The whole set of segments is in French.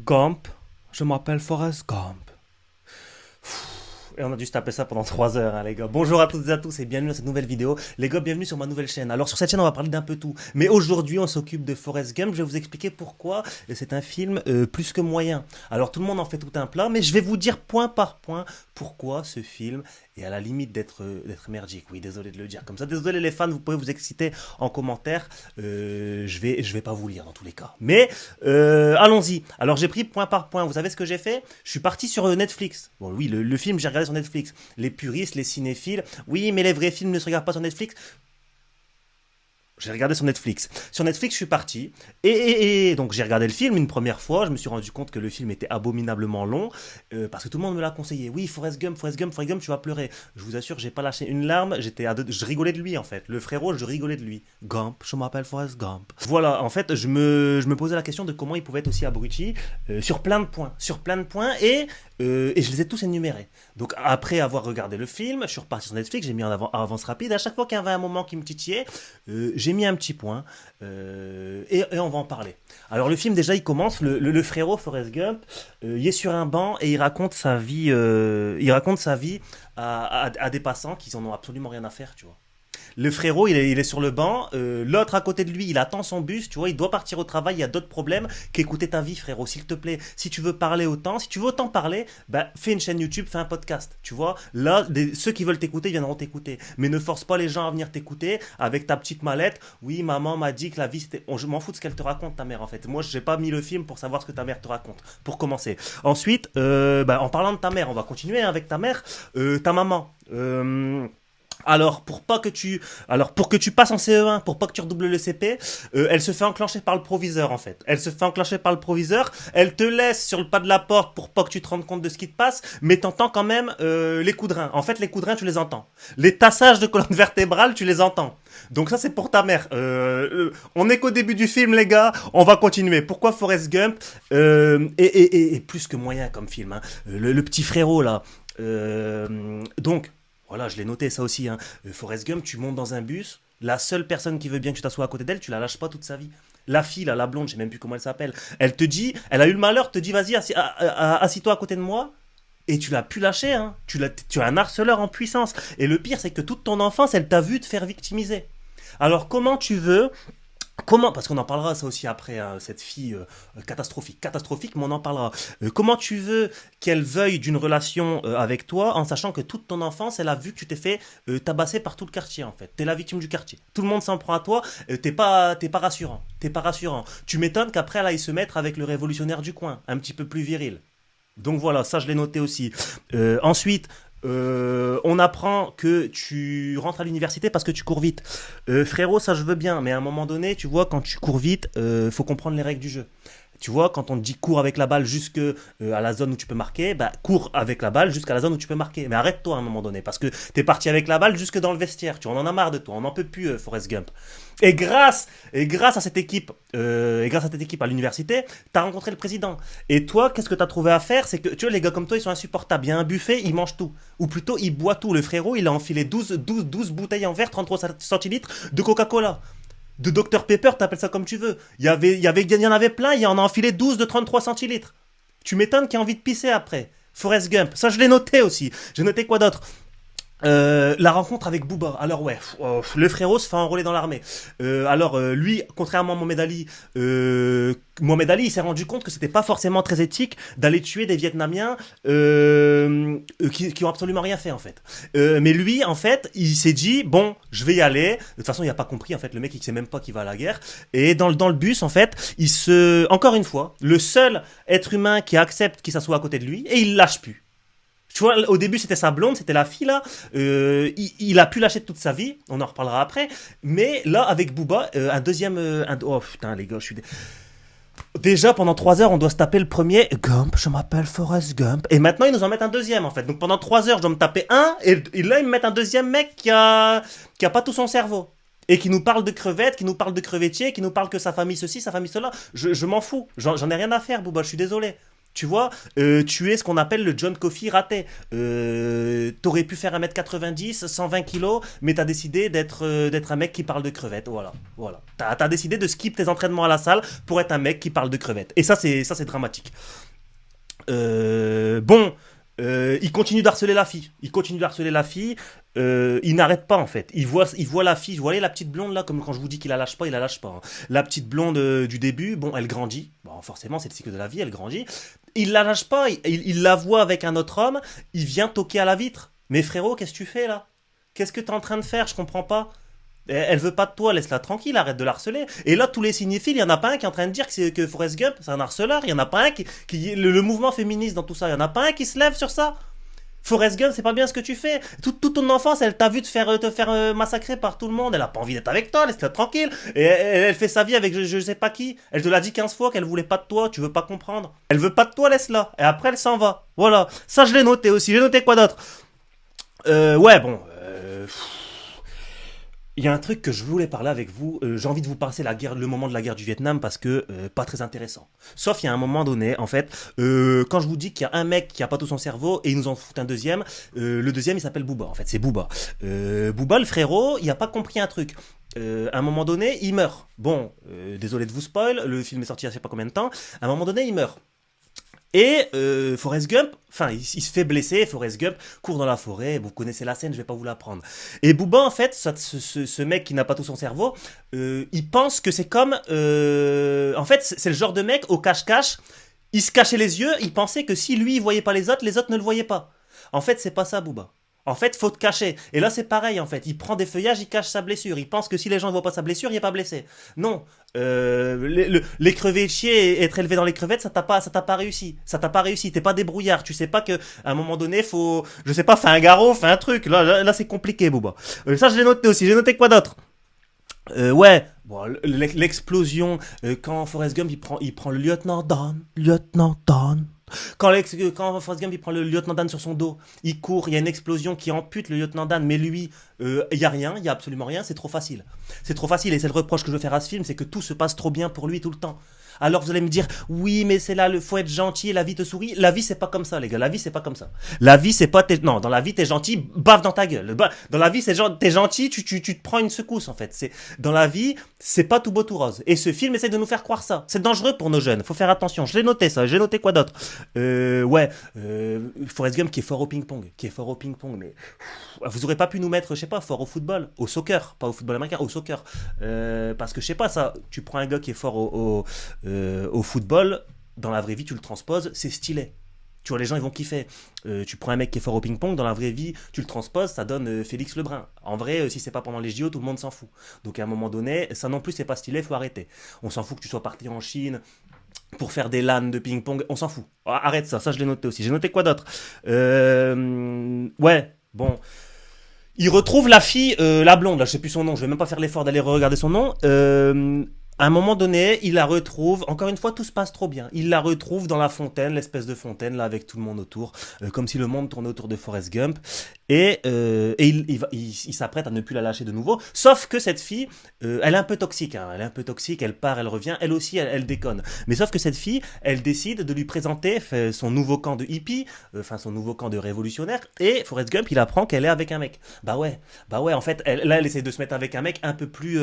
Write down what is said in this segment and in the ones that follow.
Gump, je m'appelle Forrest Gump. Et on a dû se taper ça pendant 3 heures, hein, les gars. Bonjour à toutes et à tous et bienvenue dans cette nouvelle vidéo. Les gars, bienvenue sur ma nouvelle chaîne. Alors, sur cette chaîne, on va parler d'un peu tout. Mais aujourd'hui, on s'occupe de Forrest Gump. Je vais vous expliquer pourquoi c'est un film plus que moyen. Alors, tout le monde en fait tout un plat, mais je vais vous dire point par point pourquoi ce film est à la limite d'être merdique. Oui, désolé de le dire comme ça. Désolé les fans, vous pouvez vous exciter en commentaire. Je vais pas vous lire dans tous les cas. Mais allons-y. Alors, j'ai pris point par point. Vous savez ce que j'ai fait? Je suis parti sur Netflix. Bon, oui, le film, j'ai regardé sur Netflix. Les puristes, les cinéphiles, oui, mais les vrais films ne se regardent pas sur Netflix. J'ai regardé sur Netflix. Sur Netflix, je suis parti. Et donc, j'ai regardé le film une première fois. Je me suis rendu compte que le film était abominablement long. Parce que tout le monde me l'a conseillé. Oui, Forrest Gump, Forrest Gump, Forrest Gump, tu vas pleurer. Je vous assure, j'ai pas lâché une larme. Je rigolais de lui, en fait. Le frérot, je rigolais de lui. Gump, je m'appelle Forrest Gump. Voilà, en fait, je me posais la question de comment il pouvait être aussi abruti. Sur plein de points. Sur plein de points. Et je les ai tous énumérés. Donc, après avoir regardé le film, je suis reparti sur Netflix. J'ai mis en avance rapide. À chaque fois qu'il y avait un moment qui me titillait, j'ai mis un petit point et on va en parler. Alors le film déjà il commence, le frérot Forrest Gump, il est sur un banc et il raconte sa vie, à des passants qui en ont absolument rien à faire, tu vois. Le frérot, il est sur le banc. L'autre à côté de lui, il attend son bus. Tu vois, il doit partir au travail. Il y a d'autres problèmes qu'écouter ta vie, frérot. S'il te plaît, si tu veux parler autant, si tu veux autant parler, bah, fais une chaîne YouTube, fais un podcast. Tu vois, là, ceux qui veulent t'écouter viendront t'écouter. Mais ne force pas les gens à venir t'écouter avec ta petite mallette. Oui, maman m'a dit que la vie, c'était. Je m'en fous de ce qu'elle te raconte, ta mère, en fait. Moi, j'ai pas mis le film pour savoir ce que ta mère te raconte. Pour commencer. Ensuite, en parlant de ta mère, on va continuer hein, avec ta mère. Ta maman. Alors pour que tu passes en CE1, pour pas que tu redoubles le CP, elle se fait enclencher par le proviseur en fait. Elle se fait enclencher par le proviseur, elle te laisse sur le pas de la porte pour pas que tu te rendes compte de ce qui te passe, mais t'entends quand même les coups de rein. En fait, les coups de rein, tu les entends. Les tassages de colonne vertébrale, tu les entends. Donc ça, c'est pour ta mère. On est qu'au début du film, les gars. On va continuer. Pourquoi Forrest Gump et plus que moyen comme film. Hein. Le petit frérot là. Donc. Voilà, je l'ai noté ça aussi. Hein. Forrest Gump, tu montes dans un bus, la seule personne qui veut bien que tu t'assoies à côté d'elle, tu la lâches pas toute sa vie. La fille, là, la blonde, je sais même plus comment elle s'appelle, elle te dit, elle a eu le malheur, te dit, vas-y, assis-toi à côté de moi. Et tu l'as pu lâcher, hein. Tu es un harceleur en puissance. Et le pire, c'est que toute ton enfance, elle t'a vu te faire victimiser. Alors, comment tu veux. Parce qu'on en parlera ça aussi après, hein, cette fille catastrophique, mais on en parlera. Comment tu veux qu'elle veuille d'une relation avec toi en sachant que toute ton enfance, elle a vu que tu t'es fait tabasser par tout le quartier en fait. T'es la victime du quartier. Tout le monde s'en prend à toi. T'es pas rassurant. T'es pas rassurant. Tu m'étonnes qu'après elle aille se mettre avec le révolutionnaire du coin, un petit peu plus viril. Donc voilà, ça je l'ai noté aussi. Ensuite, on apprend que tu rentres à l'université parce que tu cours vite. Frérot, ça je veux bien, mais à un moment donné, tu vois, quand tu cours vite, faut comprendre les règles du jeu. Tu vois, quand on te dit cours avec la balle jusque à la zone où tu peux marquer, bah cours avec la balle jusqu'à la zone où tu peux marquer. Mais arrête-toi à un moment donné, parce que t'es parti avec la balle jusque dans le vestiaire. Tu vois, on en a marre de toi, on n'en peut plus, Forrest Gump. Et grâce à cette équipe, à l'université, t'as rencontré le président. Et toi, qu'est-ce que t'as trouvé à faire? C'est que, tu vois, les gars comme toi, ils sont insupportables. Il y a un buffet, ils mangent tout. Ou plutôt, ils boivent tout. Le frérot, il a enfilé 12 bouteilles en verre, 33 centilitres de Coca-Cola. De Dr Pepper, t'appelles ça comme tu veux. Il y en avait plein, il en a enfilé 12 de 33 centilitres. Tu m'étonnes qu'il a envie de pisser après. Forrest Gump, ça je l'ai noté aussi. J'ai noté quoi d'autre? La rencontre avec Booba. Alors ouais, le frérot se fait enrôler dans l'armée. Lui, contrairement à Mohamed Ali, il s'est rendu compte que c'était pas forcément très éthique d'aller tuer des Vietnamiens qui ont absolument rien fait en fait. Mais lui, en fait, il s'est dit bon, je vais y aller. De toute façon, il a pas compris en fait. Le mec, il sait même pas qu'il va à la guerre. Et dans le bus, en fait, encore une fois, le seul être humain qui accepte qu'il s'assoit à côté de lui et il lâche plus. Tu vois, au début, c'était sa blonde, c'était la fille, là. Il a pu lâcher toute sa vie. On en reparlera après. Mais là, avec Booba, un deuxième... oh, putain, les gars, je suis... Déjà, pendant 3 heures, on doit se taper le premier. Gump, je m'appelle Forrest Gump. Et maintenant, ils nous en mettent un deuxième, en fait. Donc, pendant 3 heures, je dois me taper un. Et là, ils me mettent un deuxième mec qui a pas tout son cerveau. Et qui nous parle de crevettes, qui nous parle de crevettiers, qui nous parle que sa famille ceci, sa famille cela. Je m'en fous. J'en ai rien à faire, Booba, je suis désolé. Tu vois, tu es ce qu'on appelle le John Coffey raté. T'aurais pu faire 1m90, 120 kilos, mais t'as décidé d'être un mec qui parle de crevettes. Voilà, voilà. T'as décidé de skip tes entraînements à la salle pour être un mec qui parle de crevettes. Et ça c'est dramatique. Bon, il continue d'harceler la fille. Il continue d'harceler la fille. Il n'arrête pas en fait. Il voit la fille. Vous voyez la petite blonde là, comme quand je vous dis qu'il la lâche pas, il la lâche pas, hein. La petite blonde du début, bon, elle grandit. Bon, forcément, c'est le cycle de la vie, elle grandit. Il la lâche pas. Il la voit avec un autre homme. Il vient toquer à la vitre. Mais frérot, qu'est-ce que tu fais là? Qu'est-ce que t'es en train de faire? Je comprends pas. Elle veut pas de toi, laisse-la tranquille, arrête de l'harceler. Et là, tous les cinéphiles, il y en a pas un qui est en train de dire que Forrest Gump, c'est un harceleur. Il y en a pas un le mouvement féministe dans tout ça, il y en a pas un qui se lève sur ça. Forrest Gump, c'est pas bien ce que tu fais. Toute ton enfance, elle t'a vu te faire massacrer par tout le monde. Elle a pas envie d'être avec toi, laisse-la tranquille. Et elle fait sa vie avec je sais pas qui. Elle te l'a dit 15 fois qu'elle voulait pas de toi, tu veux pas comprendre. Elle veut pas de toi, laisse-la. Et après, elle s'en va. Voilà. Ça, je l'ai noté aussi. J'ai noté quoi d'autre? Ouais, bon. Il y a un truc que je voulais parler avec vous. J'ai envie de vous passer le moment de la guerre du Vietnam parce que pas très intéressant. Sauf il y a un moment donné, en fait, quand je vous dis qu'il y a un mec qui a pas tout son cerveau et ils nous en foutent un deuxième, le deuxième il s'appelle Booba. En fait, c'est Booba. Booba, le frérot, il a pas compris un truc. À un moment donné, il meurt. Bon, désolé de vous spoil, le film est sorti il y a je sais pas combien de temps. À un moment donné, il meurt. Et Forrest Gump, enfin, il se fait blesser. Forrest Gump court dans la forêt. Vous connaissez la scène, je vais pas vous l'apprendre. Et Booba, en fait, ce mec qui n'a pas tout son cerveau, il pense que c'est comme, en fait, c'est le genre de mec au cache-cache. Il se cachait les yeux. Il pensait que si lui il voyait pas les autres ne le voyaient pas. En fait, c'est pas ça, Booba. En fait, faut te cacher. Et là, c'est pareil, en fait. Il prend des feuillages, il cache sa blessure. Il pense que si les gens ne voient pas sa blessure, il n'est pas blessé. Non. Les crevettiers, être élevé dans les crevettes, ça t'a pas réussi. Ça t'a pas réussi. T'es pas débrouillard. Tu sais pas que, à un moment donné, faut, je sais pas, fais un garrot, fais un truc. Là, c'est compliqué, Booba. Ça, je l'ai noté aussi. J'ai noté quoi d'autre? Ouais, bon, l'explosion, quand Forrest Gump il prend le lieutenant Dan. Quand Forrest Gump il prend le lieutenant Dan sur son dos, il court, il y a une explosion qui ampute le lieutenant Dan, mais lui, il y a rien, il y a absolument rien, c'est trop facile. C'est trop facile et c'est le reproche que je veux faire à ce film, c'est que tout se passe trop bien pour lui tout le temps. Alors vous allez me dire, oui, mais c'est là, faut être gentil et la vie te sourit. La vie, c'est pas comme ça, les gars. La vie, c'est pas comme ça. La vie, c'est pas, non, dans la vie, t'es gentil, bave dans ta gueule. Dans la vie, c'est genre, t'es gentil, tu te prends une secousse, en fait. Dans la vie, c'est pas tout beau tout rose. Et ce film essaie de nous faire croire ça. C'est dangereux pour nos jeunes. Faut faire attention. Je l'ai noté, ça. J'ai noté quoi d'autre? Ouais, Forrest Gump qui est fort au ping-pong. Mais vous aurez pas pu nous mettre, je sais pas, fort au football, au soccer, pas au football américain, au soccer. Parce que je sais pas, ça, tu prends un gars qui est fort au football, dans la vraie vie, tu le transposes, c'est stylé. Tu vois, les gens, ils vont kiffer. Tu prends un mec qui est fort au ping-pong, dans la vraie vie, tu le transposes, ça donne Félix Lebrun. En vrai, si c'est pas pendant les JO, tout le monde s'en fout. Donc à un moment donné, ça non plus, c'est pas stylé, faut arrêter. On s'en fout que tu sois parti en Chine pour faire des LAN de ping-pong, on s'en fout. Arrête ça, je l'ai noté aussi. J'ai noté quoi d'autre? Ouais, bon. Il retrouve la fille, la blonde, là, je sais plus son nom, je vais même pas faire l'effort d'aller regarder son nom. À un moment donné, il la retrouve, encore une fois, tout se passe trop bien. Il la retrouve dans la fontaine, l'espèce de fontaine, là, avec tout le monde autour, comme si le monde tournait autour de Forrest Gump. Et il s'apprête à ne plus la lâcher de nouveau. Sauf que cette fille, elle est un peu toxique, hein. Elle est un peu toxique, elle part, elle revient, elle aussi, elle déconne. Mais sauf que cette fille, elle décide de lui présenter son nouveau camp de hippie, enfin son nouveau camp de révolutionnaire. Et Forrest Gump, il apprend qu'elle est avec un mec. Bah ouais, en fait, elle essaie de se mettre avec un mec un peu plus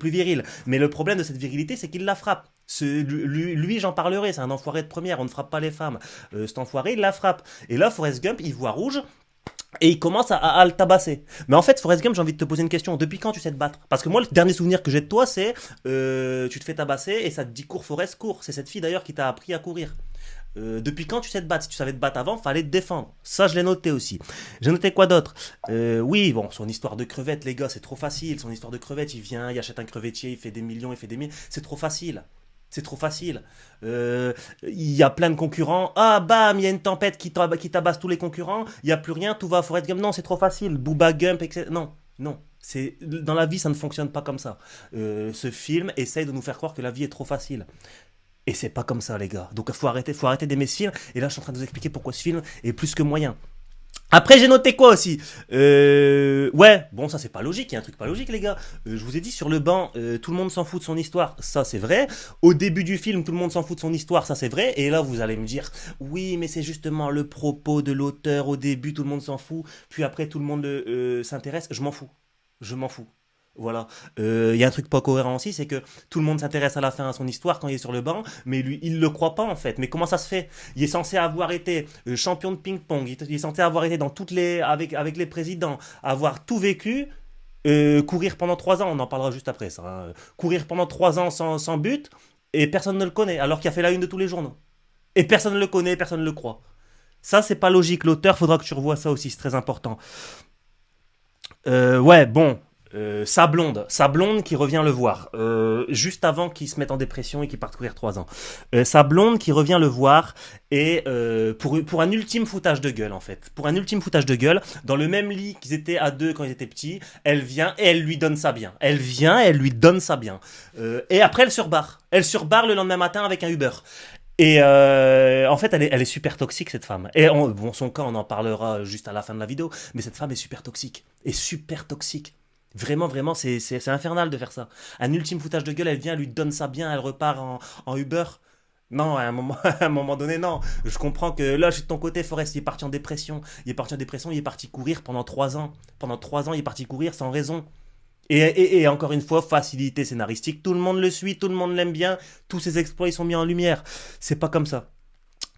viril. Mais le problème de cette virilité, c'est qu'il la frappe. Lui, j'en parlerai, c'est un enfoiré de première, on ne frappe pas les femmes. Cet enfoiré, il la frappe. Et là, Forrest Gump, il voit rouge. Et il commence à le tabasser. Mais en fait, Forrest Gump, j'ai envie de te poser une question. Depuis quand tu sais te battre? Parce que moi, le dernier souvenir que j'ai de toi, c'est tu te fais tabasser et ça te dit cours, Forrest, cours. C'est cette fille d'ailleurs qui t'a appris à courir. Depuis quand tu sais te battre? Si tu savais te battre avant, fallait te défendre. Ça, je l'ai noté aussi. J'ai noté quoi d'autre? Oui, bon, son histoire de crevette, les gars, c'est trop facile. Son histoire de crevette, il vient, il achète un crevettier, il fait des millions, il fait des mille. C'est trop facile. C'est trop facile. Il y a plein de concurrents. Ah, bam, il y a une tempête qui tabasse tous les concurrents. Il n'y a plus rien, tout va à Forrest Gump. Non, c'est trop facile. Booba Gump, etc. Non. Dans la vie, ça ne fonctionne pas comme ça. Ce film essaye de nous faire croire que la vie est trop facile. Et c'est pas comme ça, les gars. Donc, faut arrêter d'aimer ce film. Et là, je suis en train de vous expliquer pourquoi ce film est plus que moyen. Après, j'ai noté quoi aussi? Ouais, bon, ça c'est pas logique, il y a un truc pas logique, les gars. Je vous ai dit sur le banc, tout le monde s'en fout de son histoire, ça c'est vrai. Au début du film, tout le monde s'en fout de son histoire, ça c'est vrai. Et là, vous allez me dire, oui, mais c'est justement le propos de l'auteur. Au début, tout le monde s'en fout, puis après, tout le monde s'intéresse. Je m'en fous. Je m'en fous. Voilà. Il y a un truc pas cohérent aussi, c'est que tout le monde s'intéresse à la fin à son histoire quand il est sur le banc, mais lui, il le croit pas en fait. Mais comment ça se fait? Il est censé avoir été champion de ping-pong, il est censé avoir été dans toutes les, avec les présidents, avoir tout vécu, courir pendant 3 ans, on en parlera juste après ça, hein. Courir pendant 3 ans sans but, et personne ne le connaît, alors qu'il a fait la une de tous les journaux. Et personne ne le connaît, personne ne le croit. Ça, c'est pas logique. L'auteur, faudra que tu revoies ça aussi, c'est très important. Ouais, bon. Sa blonde qui revient le voir, juste avant qu'il se mette en dépression et qu'il parte courir 3 ans. Sa blonde qui revient le voir et pour un ultime foutage de gueule en fait. Pour un ultime foutage de gueule, dans le même lit qu'ils étaient à deux quand ils étaient petits, elle vient et elle lui donne ça bien. Elle vient et elle lui donne ça bien. Et après elle surbarre. Elle surbarre le lendemain matin avec un Uber. Et en fait, elle est super toxique cette femme. Et bon, son cas, on en parlera juste à la fin de la vidéo. Mais cette femme est super toxique. Et super toxique. Vraiment, vraiment, c'est infernal de faire ça. Un ultime foutage de gueule, elle vient, elle lui donne ça bien, elle repart en Uber. Non, à un moment, à un moment donné, non. Je comprends que là, je suis de ton côté, Forrest, il est parti en dépression. Il est parti en dépression, il est parti courir pendant 3 ans. Pendant 3 ans, il est parti courir sans raison. Et encore une fois, facilité scénaristique, tout le monde le suit, tout le monde l'aime bien, tous ses exploits ils sont mis en lumière. C'est pas comme ça.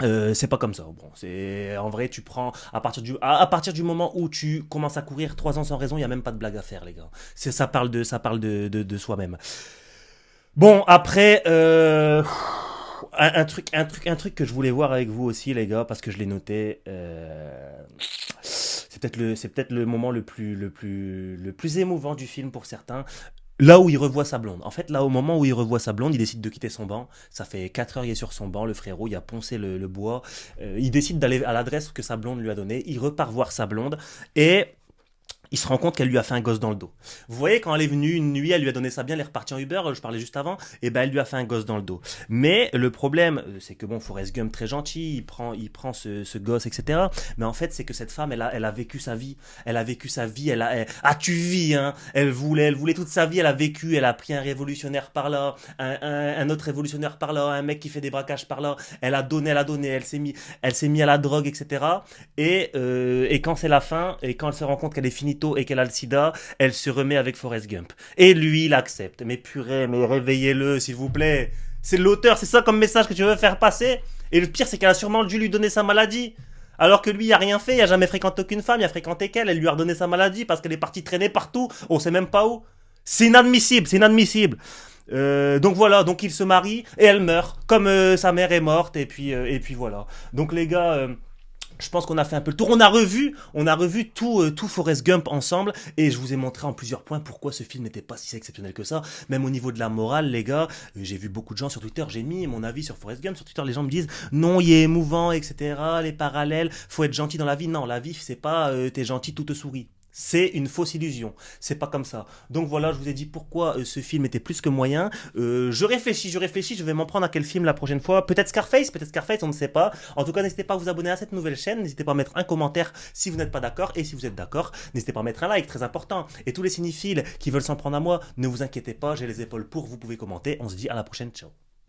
C'est pas comme ça. Bon, c'est en vrai, tu prends à partir du moment où tu commences à courir 3 ans sans raison, il y a même pas de blague à faire, les gars. C'est ça parle de soi-même. Bon, après, un truc que je voulais voir avec vous aussi, les gars, parce que je l'ai noté. C'est peut-être le moment le plus émouvant du film pour certains. Là où il revoit sa blonde. En fait, là, au moment où il revoit sa blonde, il décide de quitter son banc. Ça fait 4 heures qu'il est sur son banc, le frérot, il a poncé le bois. Il décide d'aller à l'adresse que sa blonde lui a donnée. Il repart voir sa blonde. Et il se rend compte qu'elle lui a fait un gosse dans le dos. Vous voyez, quand elle est venue une nuit, elle lui a donné ça bien, elle est repartie en Uber, je parlais juste avant, et ben elle lui a fait un gosse dans le dos. Mais le problème, c'est que bon, Forrest Gump très gentil, il prend ce gosse, etc. Mais en fait, c'est que cette femme, elle a vécu sa vie. Elle a vécu sa vie, tu vis, hein. Elle voulait toute sa vie, elle a vécu, elle a pris un révolutionnaire par là, un autre révolutionnaire par là, un mec qui fait des braquages par là. Elle a donné, elle s'est mis à la drogue, etc. Et quand c'est la fin, et quand elle se rend compte qu'elle est finito et qu'elle a le sida, elle se remet avec Forrest Gump. Et lui, il accepte. Mais purée, mais réveillez-le, s'il vous plaît. C'est l'auteur, c'est ça comme message que tu veux faire passer. Et le pire, c'est qu'elle a sûrement dû lui donner sa maladie. Alors que lui, il a rien fait, il a jamais fréquenté aucune femme, il a fréquenté qu'elle, elle lui a redonné sa maladie parce qu'elle est partie traîner partout, on sait même pas où. C'est inadmissible, c'est inadmissible. Donc voilà, donc il se marie et elle meurt, comme sa mère est morte, et puis voilà. Donc les gars, je pense qu'on a fait un peu le tour. On a revu tout Forrest Gump ensemble et je vous ai montré en plusieurs points pourquoi ce film n'était pas si exceptionnel que ça. Même au niveau de la morale, les gars, j'ai vu beaucoup de gens sur Twitter, j'ai mis mon avis sur Forrest Gump. Sur Twitter, les gens me disent non, il est émouvant, etc. Les parallèles, faut être gentil dans la vie. Non, la vie, c'est pas t'es gentil, tout te sourit. C'est une fausse illusion. C'est pas comme ça. Donc voilà, je vous ai dit pourquoi ce film était plus que moyen. Je réfléchis, je vais m'en prendre à quel film la prochaine fois. Peut-être Scarface, on ne sait pas. En tout cas, n'hésitez pas à vous abonner à cette nouvelle chaîne. N'hésitez pas à mettre un commentaire si vous n'êtes pas d'accord. Et si vous êtes d'accord, n'hésitez pas à mettre un like, très important. Et tous les cinéphiles qui veulent s'en prendre à moi, ne vous inquiétez pas, j'ai les épaules pour, vous pouvez commenter. On se dit à la prochaine, ciao.